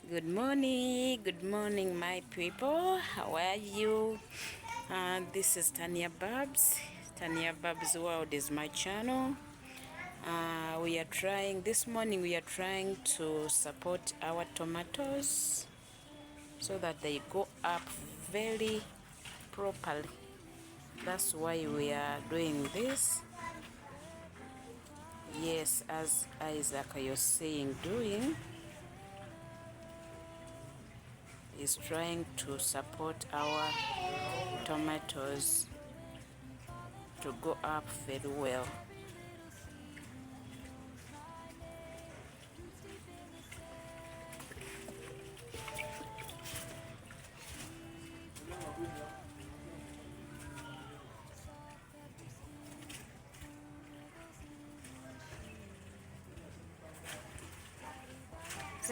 Good morning, my people. How are you? This is Tanya Babs. Tanya Babs World is my channel. This morning we are trying to support our tomatoes so that they go up very properly. That's why we are doing this. Yes, as Isaac is saying, is trying to support our tomatoes to go up very well.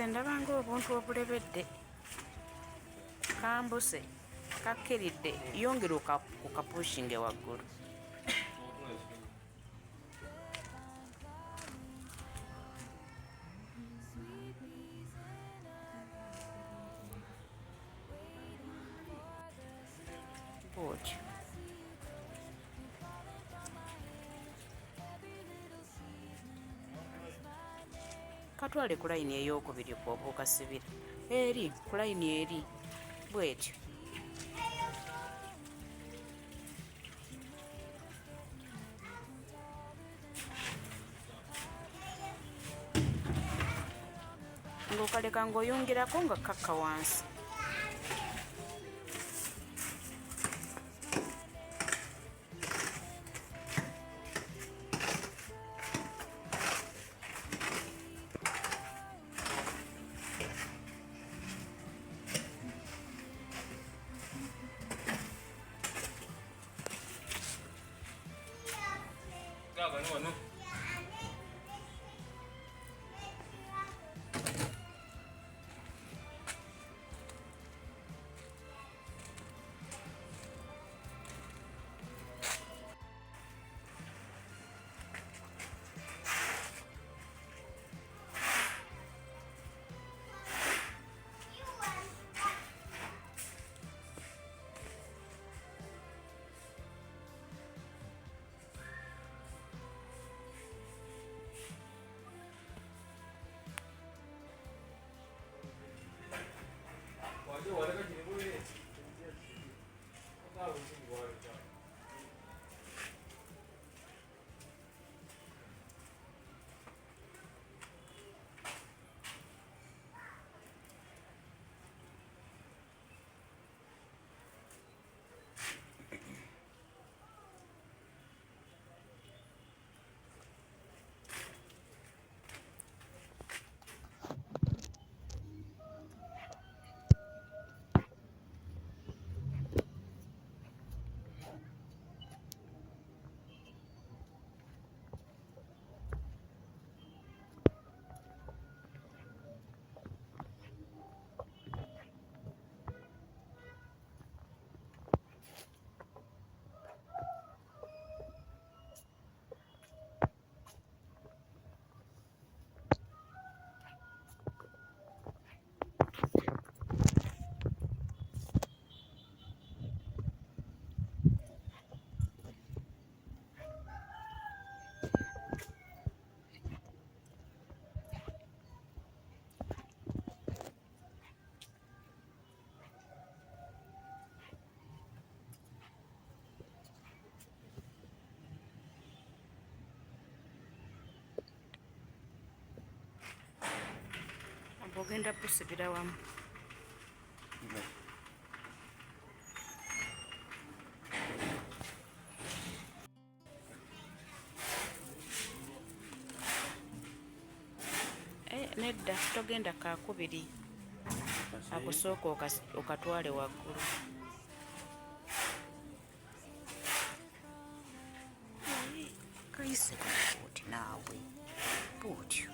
Ndaba ng'obuntu obulebedde kambuse kakkiridde yongera okukapushinge waggulu. Bwotyo. Katwale ku layini ey'okubiri kw'oba okasibira eri ku layini eri bwetyo. Ng'okaleka ng'oyongerako nga kakka wansi. Ogenda kusibira wamu. Nedda togenda kakubiri akusooka okatwale waggulu. Kayise oti naawe bwotyo.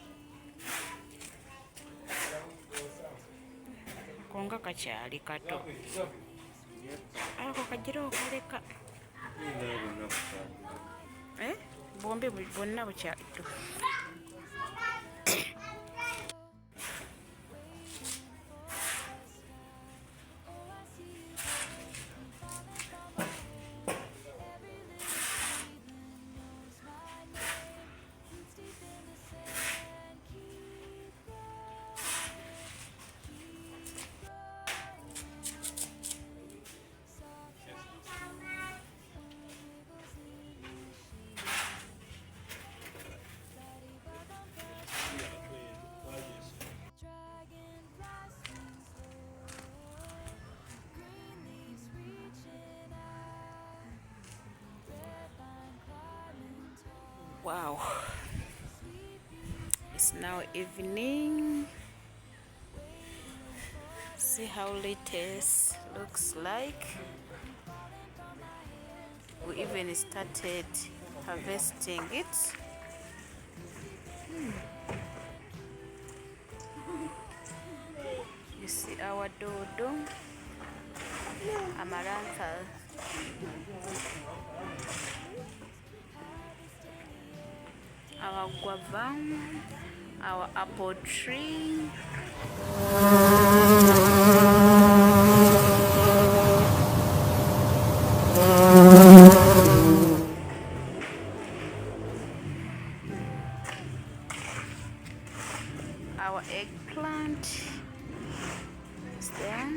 Konga kakyali kato ako kagira okaleka bombi bonna bukyali to. Wow, it's now evening. See how lettuce looks like. We even started harvesting it. You see our dodo, amaranthal, our guava, our apple tree. Our eggplant is there.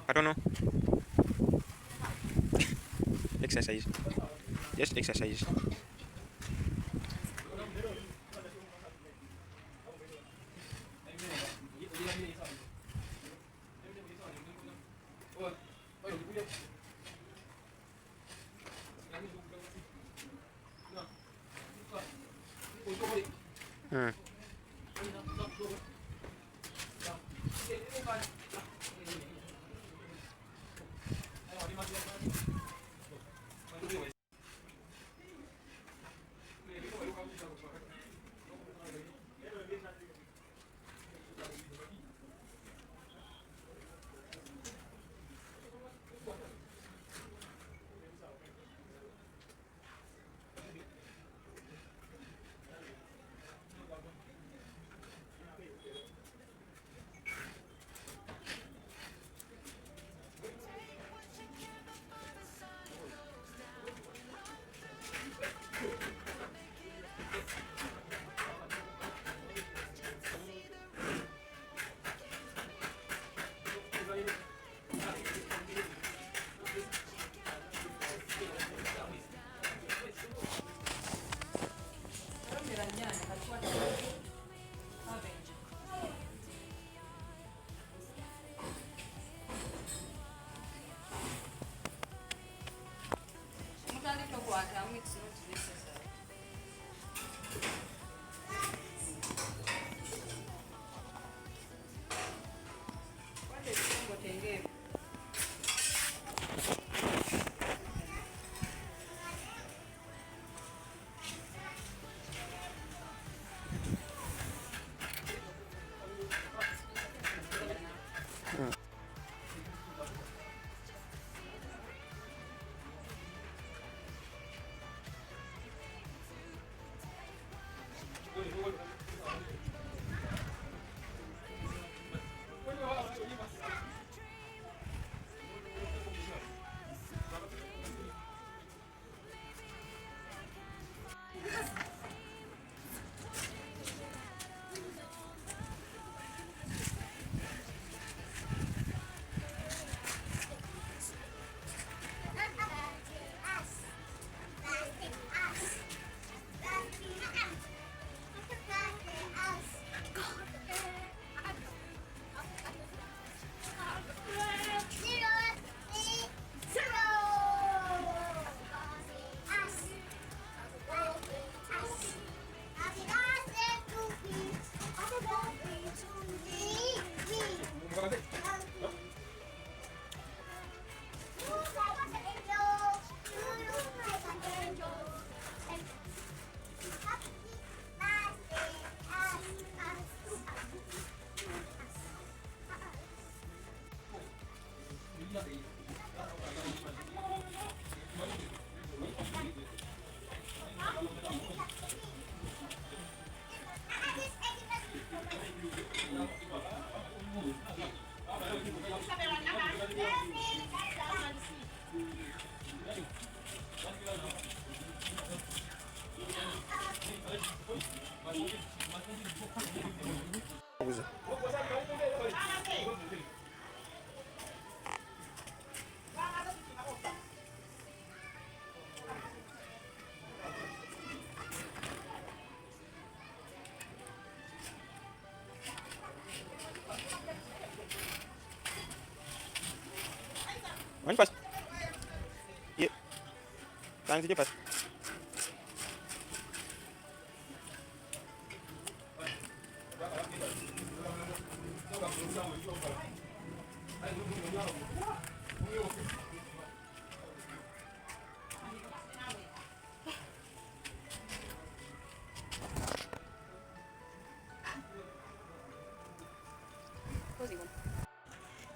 I don't know. Exercise. Just exercise. One pass. Yeah. Thanks, you pass.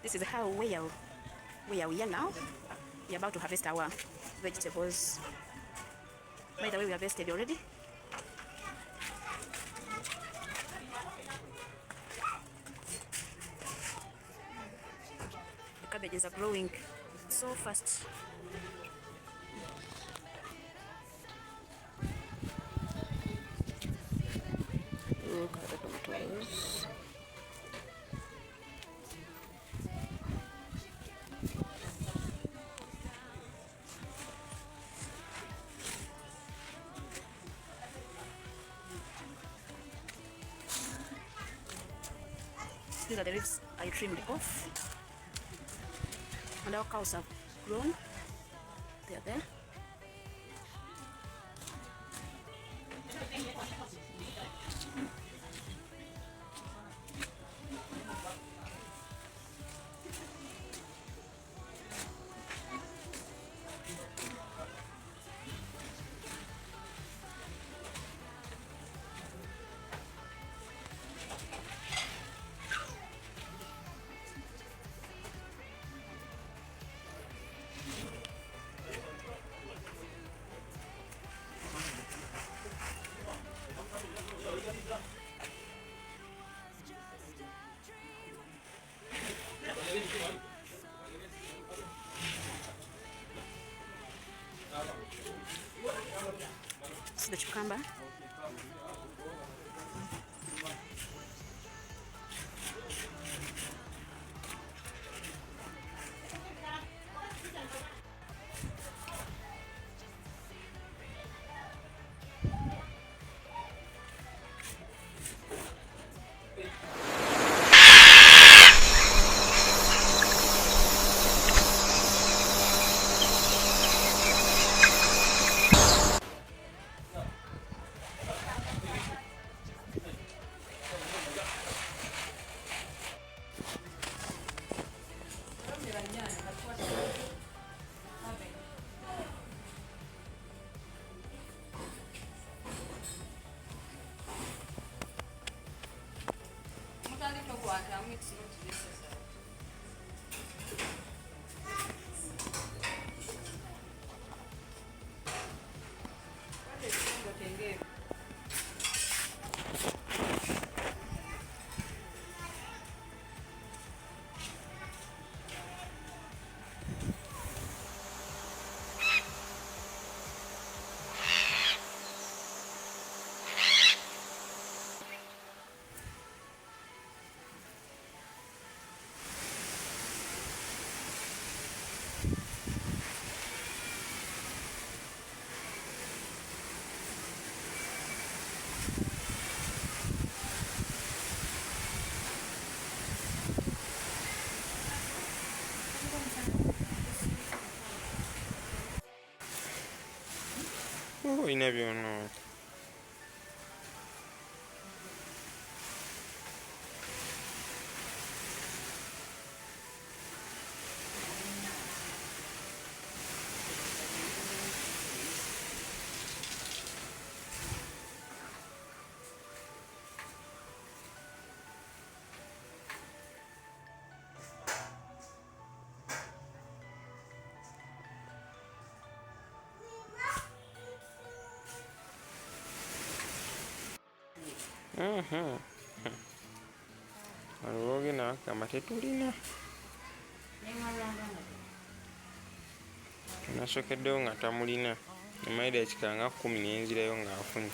This is how we are here now. We are about to harvest our vegetables. By the way, we harvested already. The cabbages are growing so fast. Look at the tomatoes. These are the leaves I trimmed off. And our cows have grown. They are there. This is the cucumber. Oh, you never know. Waliwo ogenda wakugamba tetulina. Nasookeddewo nga tamulina. Emayida ekika nga 10 nenzirayo ng'afunye.